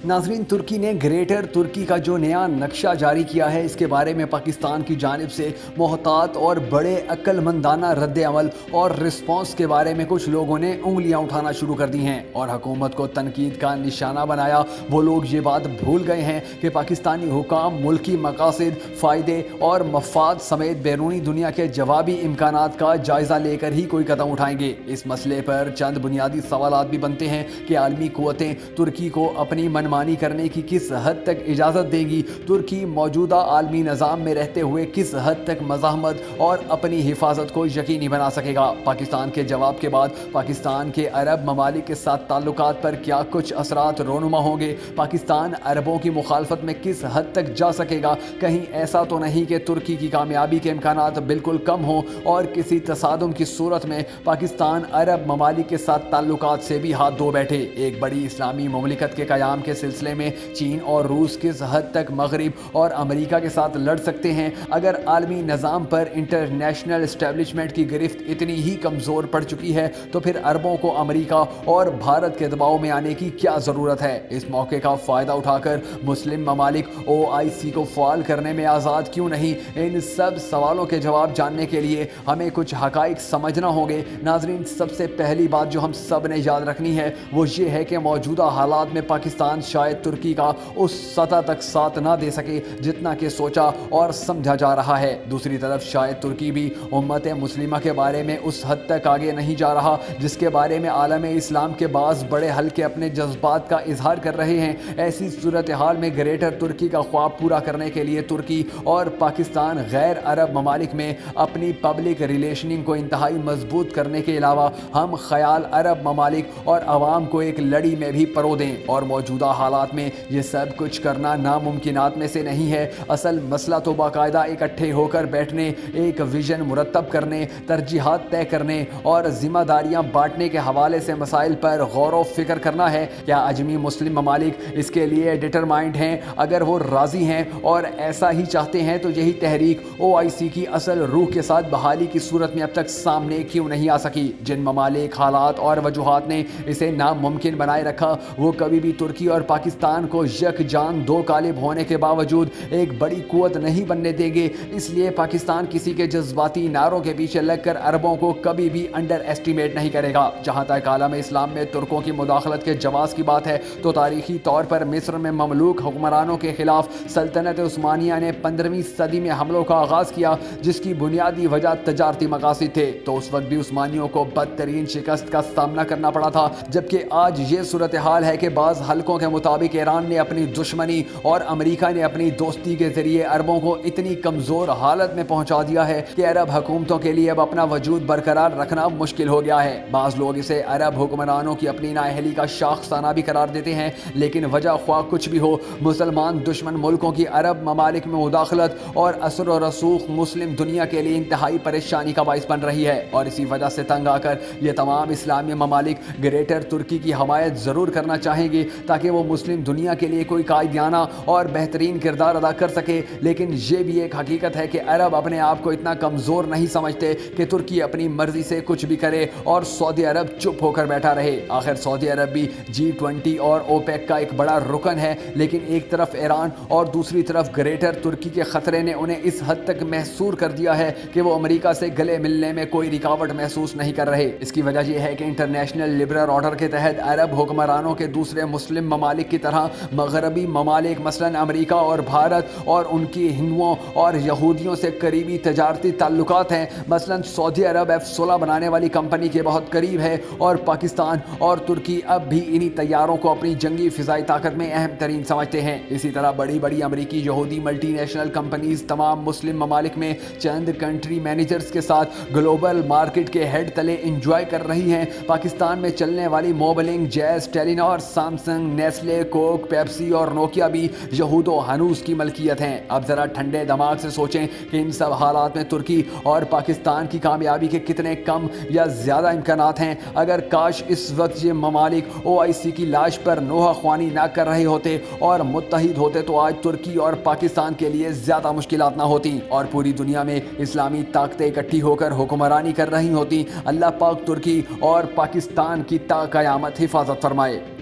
नाजरीन, तुर्की ने ग्रेटर तुर्की का जो नया नक्शा जारी किया है, इसके बारे में पाकिस्तान की जानिब से मोहतात और बड़े अक्लमंदाना रद्द अमल और रिस्पॉन्स के बारे में कुछ लोगों ने उंगलियां उठाना शुरू कर दी हैं और हुकूमत को तनकीद का निशाना बनाया। वो लोग ये बात भूल गए हैं कि पाकिस्तानी हुकाम मुल्की मकासद, फ़ायदे और मफाद समेत बैरूनी दुनिया के जवाबी इम्कानात का जायज़ा लेकर ही कोई कदम उठाएंगे। इस मसले पर चंद बुनियादी सवालात भी बनते हैं कि आलमी कुव्वतें तुर्की को अपनी मनमानी करने की किस हद तक इजाज़त देंगी, तुर्की मौजूदा आलमी निज़ाम में रहते हुए किस हद तक मज़ाहमत और अपनी हिफाजत को यकीनी बना सकेगा। पाकिस्तान के जवाब के बाद पाकिस्तान के अरब ममालिक के साथ ताल्लुकात पर क्या कुछ असरात रोनुमा होंगे, पाकिस्तान अरबों की मुखालफत में किस हद तक जा सकेगा, कहीं ऐसा तो नहीं कि तुर्की की कामयाबी के इम्कानात बिल्कुल कम हों और किसी तसादुम की सूरत में पाकिस्तान अरब ममालिक के साथ ताल्लुकात से भी हाथ धो बैठे। एक बड़ी इस्लामी मुमलिकत के क़याम के सिलसिले में चीन और रूस किस हद तक मगरिब और अमेरिका के साथ लड़ सकते हैं। अगर आलमी निज़ाम पर इंटरनेशनल इस्टेब्लिशमेंट की गिरफ्त इतनी ही कमज़ोर पड़ चुकी है तो फिर अरबों को अमेरिका और भारत के दबाव में आने की क्या ज़रूरत है। इस मौके का फ़ायदा उठाकर मुस्लिम ममालिक OIC को फ़ाल करने में आज़ाद क्यों नहीं। इन सब सवालों के जवाब जानने के लिए हमें कुछ हक़ाइक़ समझना होंगे। नाज़रीन, सबसे पहली बात जो हम सब ने याद रखनी है वो ये है कि मौजूदा हालात में पाकिस्तान शायद तुर्की का उस सतह तक साथ ना दे सके जितना कि सोचा और समझा जा रहा है। दूसरी तरफ शायद तुर्की भी उम्मत मुस्लिमा के बारे में उस हद तक आगे नहीं जा रहा जिसके बारे में आलम इस्लाम के बाज़ बड़े हल्के अपने जज्बात का इजहार कर रहे हैं। ऐसी सूरत हाल में ग्रेटर तुर्की का ख्वाब पूरा करने के लिए तुर्की और पाकिस्तान गैर अरब ममालिक में अपनी पब्लिक रिलेशनिंग को इंतहाई मजबूत करने के अलावा हम ख्याल अरब ममालिक और अवाम को एक लड़ी में भी परो दें। और मौजूदा हालात में ये सब कुछ करना नामुमकिनात में से नहीं है। असल मसला तो बाकायदा इकट्ठे होकर बैठने, एक विजन मुरतब करने, तरजीहात तय करने और जिम्मेदारियां बांटने के हवाले से मसाइल पर गौर व फिक्र करना है। क्या अजमी मुस्लिम ममालिक इसके लिए डिटरमाइंड हैं? अगर वो राज़ी हैं और ऐसा ही चाहते हैं तो यही तहरीक OIC की असल रूह के साथ बहाली की सूरत में अब तक सामने क्यों नहीं आ सकी। जिन ममालिक, हालात और वजूहात ने इसे नामुमकिन बनाए रखा वो कभी भी तुर्की और पाकिस्तान को यकजान दो कालिब होने के बावजूद एक बड़ी कुव्वत नहीं बनने देंगे। इसलिए पाकिस्तान किसी के जज्बाती नारों के पीछे लगकर अरबों को कभी भी अंडर एस्टिमेट नहीं करेगा। जहाँ तक आलम इस्लाम में तुर्कों की मुदाखलत के जवाज़ की बात है तो तारीखी तौर पर मिस्र में ममलूक हुक्मरानों के खिलाफ सल्तनत उस्मानिया ने 15वीं सदी में हमलों का आगाज़ किया जिसकी बुनियादी वजह तजारती मकासद थे। तो उस वक्त भी उस्मानियों को बदतरीन शिकस्त का सामना करना पड़ा था। जबकि आज ये सूरत हाल है कि बाज़ हलकों के मुताबिक ईरान ने अपनी दुश्मनी और अमेरिका ने अपनी दोस्ती के जरिए अरबों को इतनी कमज़ोर हालत में पहुंचा दिया है कि अरब हुकूमतों के लिए अब अपना वजूद बरकरार रखना मुश्किल हो गया है। बाज़ लोग इसे अरब हुक्मरानों की अपनी नाअहली का शाखसाना भी करार देते हैं, लेकिन वजह ख्वाह कुछ भी हो, मुसलमान दुश्मन मुल्कों की अरब ममालिक में मुदाखलत और असर और रसूख मुस्लिम दुनिया के लिए इंतहाई परेशानी का बाइस बन रही है। और इसी वजह से तंग आकर ये तमाम इस्लामी ममालिक ग्रेटर तुर्की की हमायत ज़रूर करना चाहेंगे ताकि वो मुस्लिम दुनिया के लिए कोई कायदियाना और बेहतरीन किरदार अदा कर सके। लेकिन ये भी एक हकीकत है कि अरब अपने आप को इतना कमज़ोर नहीं समझते कि तुर्की अपनी मर्जी से कुछ भी करे और सऊदी अरब चुप होकर बैठा रहे। आखिर सऊदी अरब भी G20 और OPEC का एक बड़ा रुकन है, लेकिन एक तरफ ईरान और दूसरी तरफ ग्रेटर तुर्की के ख़तरे ने उन्हें इस हद तक महसूर कर दिया है कि वो अमेरिका से गले मिलने में कोई रुकावट महसूस नहीं कर रहे। इसकी वजह यह है कि इंटरनेशनल लिबरल ऑर्डर के तहत अरब हुक्मरानों के दूसरे मुस्लिम ममालिक की तरह मगरबी ममालिक मसलन अमेरिका और भारत और उनकी हिंदुओं और यहूदियों से करीबी तजारती ताल्लुकात हैं। मसलन सऊदी अरब F-16 बनाने वाली कंपनी के बहुत करीब है और पाकिस्तान और तुर्की अब भी इन्हीं तैयारों को अपनी जंगी फ़िज़ाई ताकत में अहम तरीन समझते हैं। इसी तरह बड़ी बड़ी अमरीकी यहूदी मल्टीनेशनल कंपनीज तमाम मुस्लिम ममालिक में चंद कंट्री मैनेजर्स के साथ ग्लोबल मार्केट के हेड तले इंजॉय कर रही हैं। पाकिस्तान में चलने वाली Mobilink, Jazz, Telenor, Samsung, Nestle, Coke, Pepsi और नोकिया भी यहूदो हनूस की मलकियत हैं। अब ज़रा ठंडे दिमाग से सोचें कि इन सब हालात में तुर्की और पाकिस्तान की कामयाबी के कितने कम या ज़्यादा इम्कानात हैं। अगर काश इस वक्त ये ममालिक OIC की लाश पर नोहा ख्वानी ना कर रहे होते और मुत्तहिद होते तो आज तुर्की और पाकिस्तान के लिए ज़्यादा मुश्किलात ना होती और पूरी दुनिया में इस्लामी ताकतें इकट्ठी होकर हुक्मरानी कर रही होती। अल्लाह पाक तुर्की और पाकिस्तान की ता क़यामत हिफाजत फरमाए।